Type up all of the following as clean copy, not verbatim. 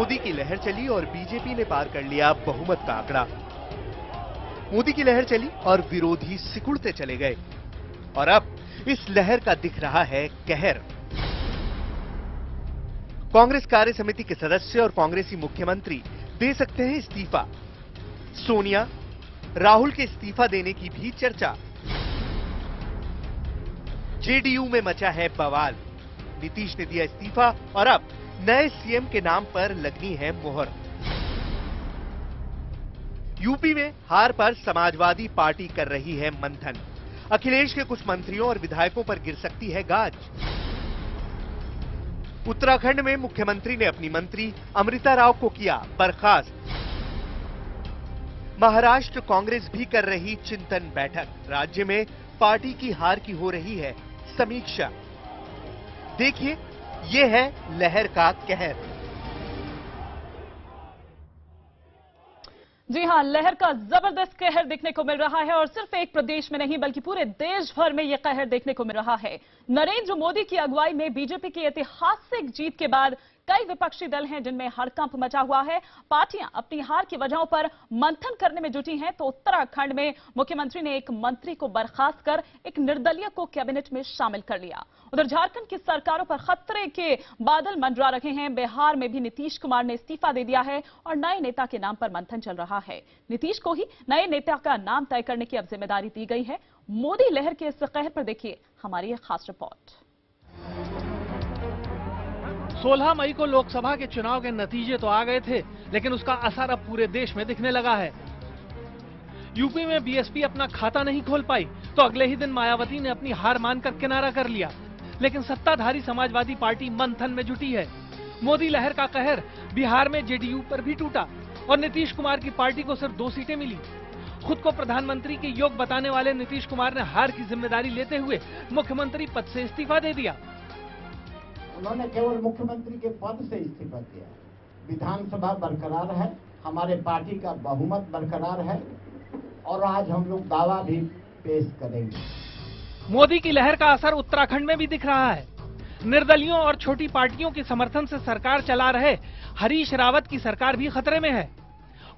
मोदी की लहर चली और बीजेपी ने पार कर लिया बहुमत का आंकड़ा। मोदी की लहर चली और विरोधी सिकुड़ते चले गए और अब इस लहर का दिख रहा है कहर। कांग्रेस कार्य समिति के सदस्य और कांग्रेसी मुख्यमंत्री दे सकते हैं इस्तीफा। सोनिया, राहुल के इस्तीफा देने की भी चर्चा। जेडीयू में मचा है बवाल। नीतीश ने दिया इस्तीफा और अब नए सीएम के नाम पर लगनी है मोहर। यूपी में हार पर समाजवादी पार्टी कर रही है मंथन। अखिलेश के कुछ मंत्रियों और विधायकों पर गिर सकती है गाज। उत्तराखंड में मुख्यमंत्री ने अपनी मंत्री अमृता राव को किया बर्खास्त। महाराष्ट्र कांग्रेस भी कर रही चिंतन बैठक। राज्य में पार्टी की हार की हो रही है समीक्षा। देखिए, ये है लहर का कहर। जी हां, लहर का जबरदस्त कहर देखने को मिल रहा है और सिर्फ एक प्रदेश में नहीं बल्कि पूरे देश भर में यह कहर देखने को मिल रहा है। नरेंद्र मोदी की अगुवाई में बीजेपी की ऐतिहासिक जीत के बाद कई विपक्षी दल हैं जिनमें हड़कंप मचा हुआ है। पार्टियां अपनी हार की वजहों पर मंथन करने में जुटी हैं। तो उत्तराखंड में मुख्यमंत्री ने एक मंत्री को बर्खास्त कर एक निर्दलीय को कैबिनेट में शामिल कर लिया। उधर झारखंड की सरकारों पर खतरे के बादल मंडरा रहे हैं। बिहार में भी नीतीश कुमार ने इस्तीफा दे दिया है और नए नेता के नाम पर मंथन चल रहा है। नीतीश को ही नए नेता का नाम तय करने की अब जिम्मेदारी दी गई है। मोदी लहर के इस कहर पर देखिए हमारी एक खास रिपोर्ट। 16 मई को लोकसभा के चुनाव के नतीजे तो आ गए थे, लेकिन उसका असर अब पूरे देश में दिखने लगा है। यूपी में बीएसपी अपना खाता नहीं खोल पाई तो अगले ही दिन मायावती ने अपनी हार मानकर किनारा कर लिया। लेकिन सत्ताधारी समाजवादी पार्टी मंथन में जुटी है। मोदी लहर का कहर बिहार में जेडीयू पर भी टूटा और नीतीश कुमार की पार्टी को सिर्फ 2 सीटें मिली। खुद को प्रधानमंत्री के योग्य बताने वाले नीतीश कुमार ने हार की जिम्मेदारी लेते हुए मुख्यमंत्री पद से इस्तीफा दे दिया। उन्होंने केवल मुख्यमंत्री के पद से इस्तीफा दिया। विधानसभा बरकरार है, हमारे पार्टी का बहुमत बरकरार है और आज हम लोग दावा भी पेश करेंगे। मोदी की लहर का असर उत्तराखंड में भी दिख रहा है। निर्दलियों और छोटी पार्टियों के समर्थन से सरकार चला रहे हरीश रावत की सरकार भी खतरे में है।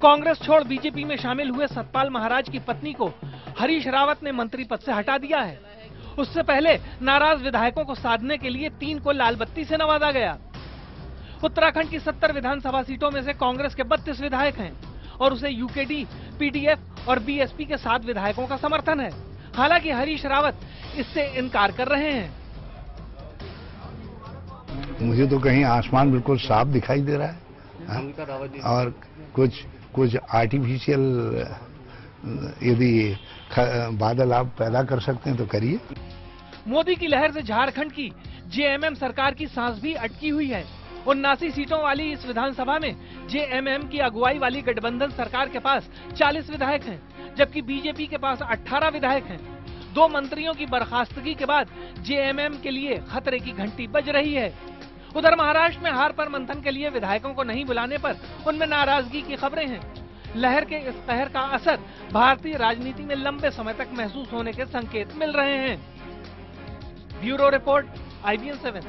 कांग्रेस छोड़ बीजेपी में शामिल हुए सतपाल महाराज की पत्नी को हरीश रावत ने मंत्री पद से हटा दिया है। उससे पहले नाराज विधायकों को साधने के लिए 3 को लाल बत्ती से नवाजा गया। उत्तराखंड की 70 विधानसभा सीटों में से कांग्रेस के 32 विधायक हैं और उसे यूकेडी, पीडीएफ और बीएसपी के 7 विधायकों का समर्थन है। हालांकि हरीश रावत इससे इनकार कर रहे हैं। मुझे तो कहीं आसमान बिल्कुल साफ दिखाई दे रहा है और कुछ आर्टिफिशियल यदि बादल आप पैदा कर सकते हैं तो करिए। मोदी की लहर से झारखंड की जेएमएम सरकार की सांस भी अटकी हुई है। 79 सीटों वाली इस विधानसभा में जेएमएम की अगुवाई वाली गठबंधन सरकार के पास 40 विधायक हैं, जबकि बीजेपी के पास 18 विधायक हैं। 2 मंत्रियों की बर्खास्तगी के बाद जेएमएम के लिए खतरे की घंटी बज रही है। उधर महाराष्ट्र में हार पर मंथन के लिए विधायकों को नहीं बुलाने पर उनमें नाराजगी की खबरें हैं। लहर के इस कहर का असर भारतीय राजनीति में लंबे समय तक महसूस होने के संकेत मिल रहे हैं। Bureau report, IBN 7।